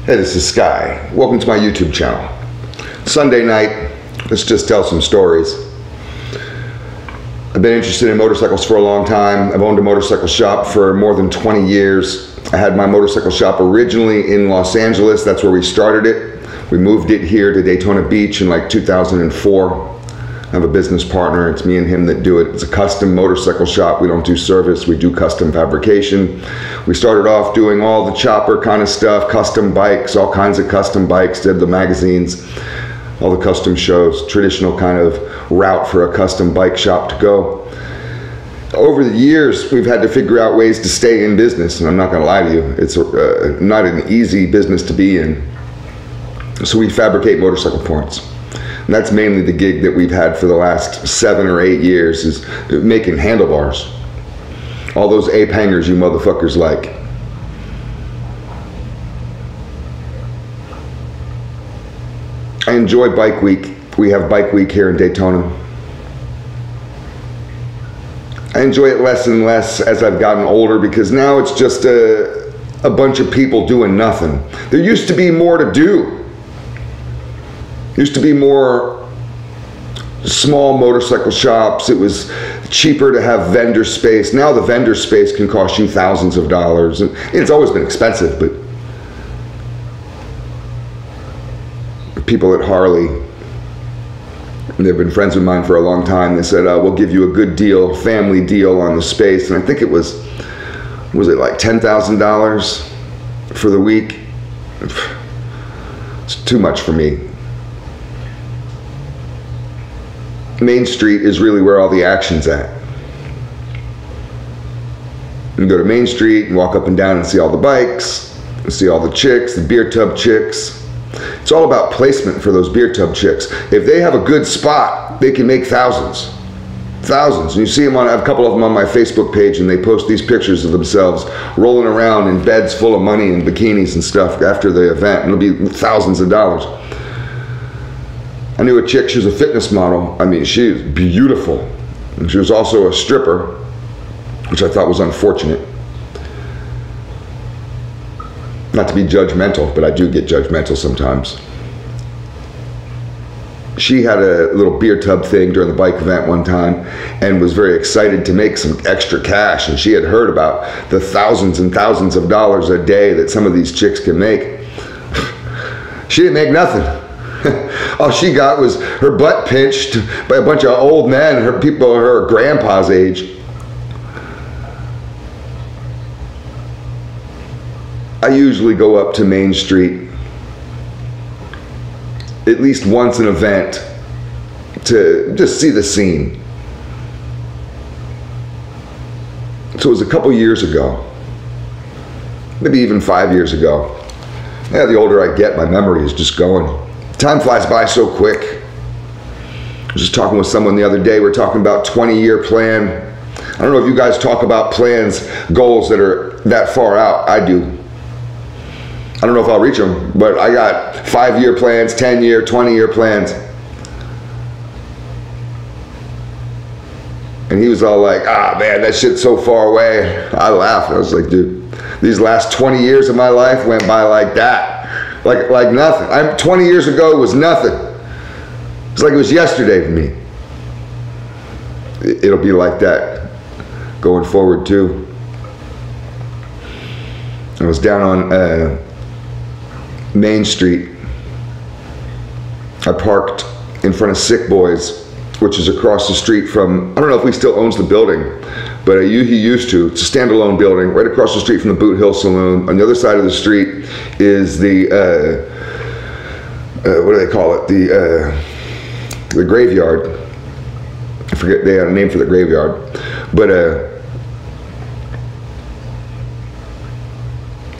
Hey, this is Sky. Welcome to my YouTube channel. Sunday night, let's just tell some stories. I've been interested in motorcycles for a long time. I've owned a motorcycle shop for more than 20 years. I had my motorcycle shop originally in Los Angeles. That's where we started it. We moved it here to Daytona Beach in like 2004. I have a business partner. It's me and him that do it. It's a custom motorcycle shop. We don't do service. We do custom fabrication. We started off doing all the chopper kind of stuff, custom bikes, all kinds of custom bikes, did the magazines, all the custom shows, traditional kind of route for a custom bike shop to go. Over the years, we've had to figure out ways to stay in business, and I'm not going to lie to you, it's not an easy business to be in. So we fabricate motorcycle parts. And that's mainly the gig that we've had for the last 7 or 8 years, is making handlebars. All those ape hangers you motherfuckers like. I enjoy Bike Week. We have Bike Week here in Daytona. I enjoy it less and less as I've gotten older, because now it's just a bunch of people doing nothing. There used to be more to do. Used to be more small motorcycle shops. It was cheaper to have vendor space. Now the vendor space can cost you thousands of dollars. And it's always been expensive, but people at Harley, they've been friends of mine for a long time. They said, we'll give you a good deal, family deal on the space. And I think it was it like $10,000 for the week? It's too much for me. Main Street is really where all the action's at. You go to Main Street and walk up and down and see all the bikes, and see all the chicks, the beer tub chicks. It's all about placement for those beer tub chicks. If they have a good spot, they can make thousands. Thousands. And you see them on, I have a couple of them on my Facebook page, and they post these pictures of themselves rolling around in beds full of money and bikinis and stuff after the event. And it'll be thousands of dollars. I knew a chick, she was a fitness model. I mean, she was beautiful. And she was also a stripper, which I thought was unfortunate. Not to be judgmental, but I do get judgmental sometimes. She had a little beer tub thing during the bike event one time and was very excited to make some extra cash. And she had heard about the thousands and thousands of dollars a day that some of these chicks can make. She didn't make nothing. All she got was her butt pinched by a bunch of old men, her grandpa's age. I usually go up to Main Street at least once an event to just see the scene. So it was a couple years ago, maybe even 5 years ago. Yeah, the older I get, my memory is just going. Time flies by so quick. I was just talking with someone the other day. We're talking about 20-year plan. I don't know if you guys talk about plans, goals that are that far out. I do. I don't know if I'll reach them, but I got 5-year plans, 10-year, 20-year plans. And he was all like, ah, man, that shit's so far away. I laughed. I was like, dude, these last 20 years of my life went by like that. Like nothing. 20 years ago was nothing. It's like it was yesterday for me. It'll be like that going forward too. I was down on Main Street. I parked in front of Sick Boys, which is across the street from, I don't know if he still owns the building, but he used to. It's a standalone building right across the street from the Boot Hill Saloon. On the other side of the street is the, what do they call it? The graveyard. I forget, they had a name for the graveyard. But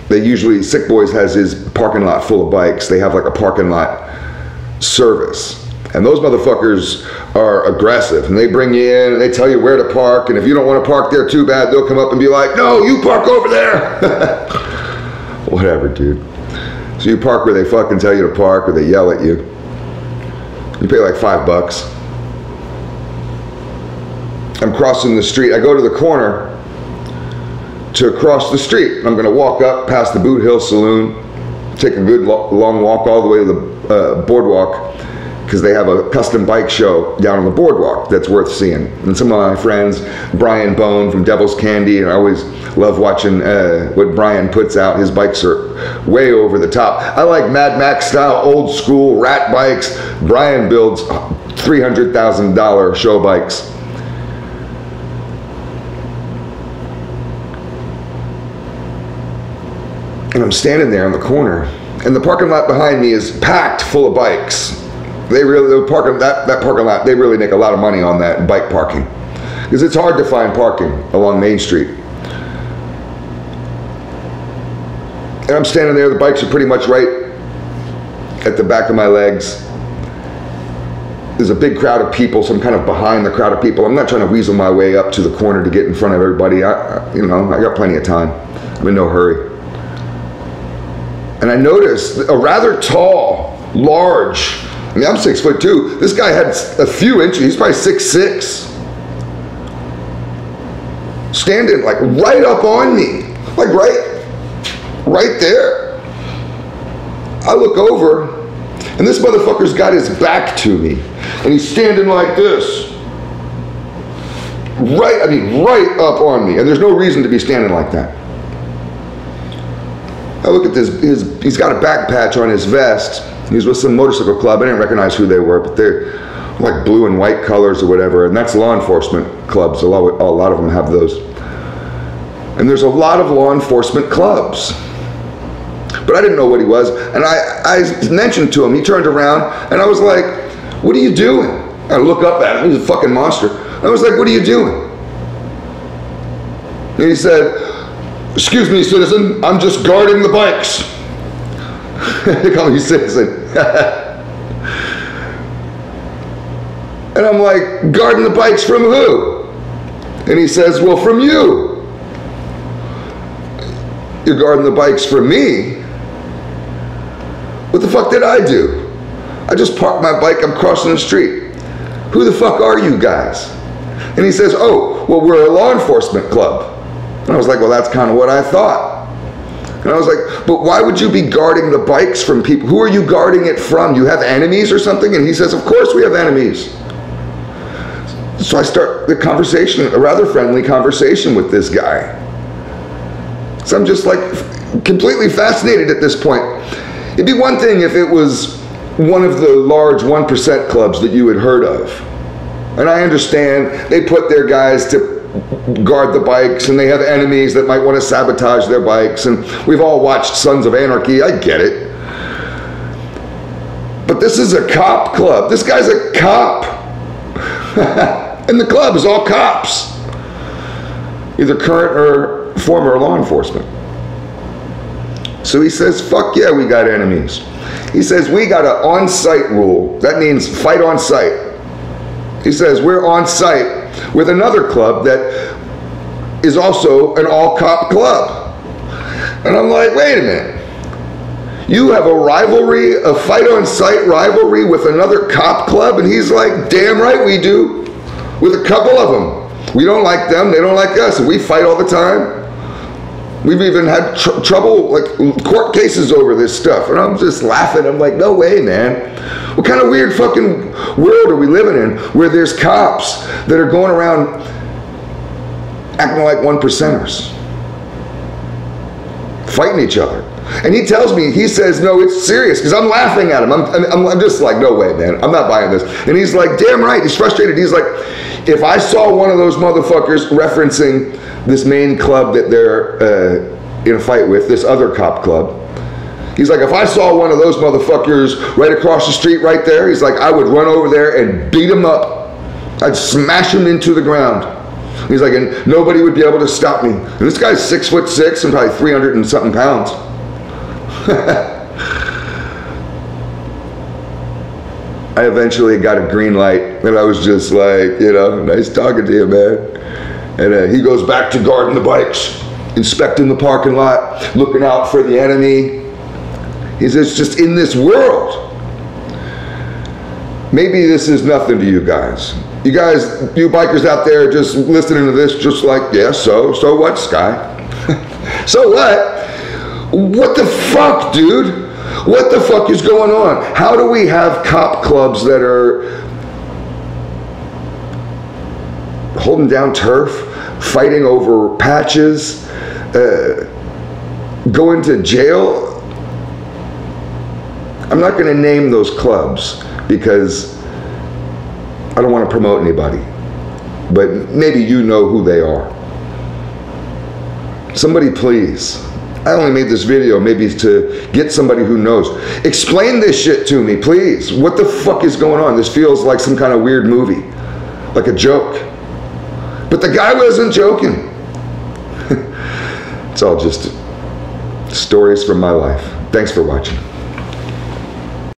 they usually, Sick Boys has his parking lot full of bikes. They have like a parking lot service. And those motherfuckers are aggressive, and they bring you in and they tell you where to park, and if you don't want to park there too bad, they'll come up and be like, no, you park over there. Whatever, dude. So you park where they fucking tell you to park, or they yell at you. You pay like $5. I'm crossing the street. I go to the corner to cross the street. I'm gonna walk up past the Boot Hill Saloon. take a good long walk all the way to the boardwalk, because they have a custom bike show down on the boardwalk that's worth seeing. And some of my friends, Brian Bone from Devil's Candy, and I always love watching what Brian puts out. His bikes are way over the top. I like Mad Max style, old school rat bikes. Brian builds $300,000 show bikes. And I'm standing there in the corner, and the parking lot behind me is packed full of bikes. That parking lot, they really make a lot of money on that bike parking, because it's hard to find parking along Main Street. And I'm standing there, the bikes are pretty much right at the back of my legs. There's a big crowd of people, so I'm kind of behind the crowd of people. I'm not trying to weasel my way up to the corner to get in front of everybody. I got plenty of time. I'm in no hurry. And I noticed a rather tall, large, I mean, I'm 6'2". This guy had a few inches, he's probably 6'6". Standing like right up on me, like right there. I look over, and this motherfucker's got his back to me, and he's standing like this. Right up on me, and there's no reason to be standing like that. I look at this, he's got a back patch on his vest. He's with some motorcycle club. I didn't recognize who they were, but they're like blue and white colors or whatever, and that's law enforcement clubs. A lot of them have those. And there's a lot of law enforcement clubs. But I didn't know what he was, and I mentioned to him. He turned around, and I was like, "What are you doing?" I look up at him, he's a fucking monster. I was like, "What are you doing?" And he said, "Excuse me, citizen, I'm just guarding the bikes." They call me citizen. And I'm like, "Guarding the bikes from who?" And he says, "Well, from you." "You're guarding the bikes from me? What the fuck did I do? I just parked my bike, I'm crossing the street. Who the fuck are you guys?" And he says, "Oh, well, we're a law enforcement club." And I was like, "Well, that's kind of what I thought." And I was like, "But why would you be guarding the bikes from people? Who are you guarding it from? You have enemies or something?" And he says, "Of course we have enemies." So I start the conversation, a rather friendly conversation with this guy. So I'm just like completely fascinated at this point. It'd be one thing if it was one of the large 1% clubs that you had heard of. And I understand they put their guys to guard the bikes, and they have enemies that might want to sabotage their bikes, and we've all watched Sons of Anarchy. I get it. But this is a cop club. This guy's a cop. And the club is all cops, either current or former law enforcement. So he says, "Fuck yeah, we got enemies." He says, "We got an on-site rule. That means fight on site." He says, "We're on site with another club that is also an all-cop club." And I'm like, "Wait a minute. You have a rivalry, a fight-on-site rivalry with another cop club?" And he's like, "Damn right we do. With a couple of them. We don't like them, they don't like us, and we fight all the time. We've even had trouble, like court cases over this stuff." And I'm just laughing. I'm like, "No way, man. What kind of weird fucking world are we living in where there's cops that are going around acting like 1%ers, fighting each other?" And he tells me, he says, "No, it's serious," because I'm laughing at him. I'm just like, "No way, man. I'm not buying this." And he's like, "Damn right." He's frustrated. He's like, "If I saw one of those motherfuckers," referencing this main club that they're in a fight with, this other cop club. He's like, "If I saw one of those motherfuckers right across the street right there," he's like, "I would run over there and beat him up. I'd smash him into the ground." He's like, "And nobody would be able to stop me." And this guy's 6'6" and probably 300 and something pounds. I eventually got a green light, and I was just like, "Nice talking to you, man." And he goes back to guarding the bikes, inspecting the parking lot, looking out for the enemy. He says, "Just in this world, maybe this is nothing to you guys. You bikers out there just listening to this, just like, yeah, so what, Sky?" So what? What the fuck, dude? What the fuck is going on? How do we have cop clubs that are holding down turf, fighting over patches, going to jail? I'm not going to name those clubs because I don't want to promote anybody, but maybe you know who they are. Somebody please. I only made this video maybe to get somebody who knows. Explain this shit to me, please. What the fuck is going on? This feels like some kind of weird movie, like a joke. But the guy wasn't joking. It's all just stories from my life. Thanks for watching.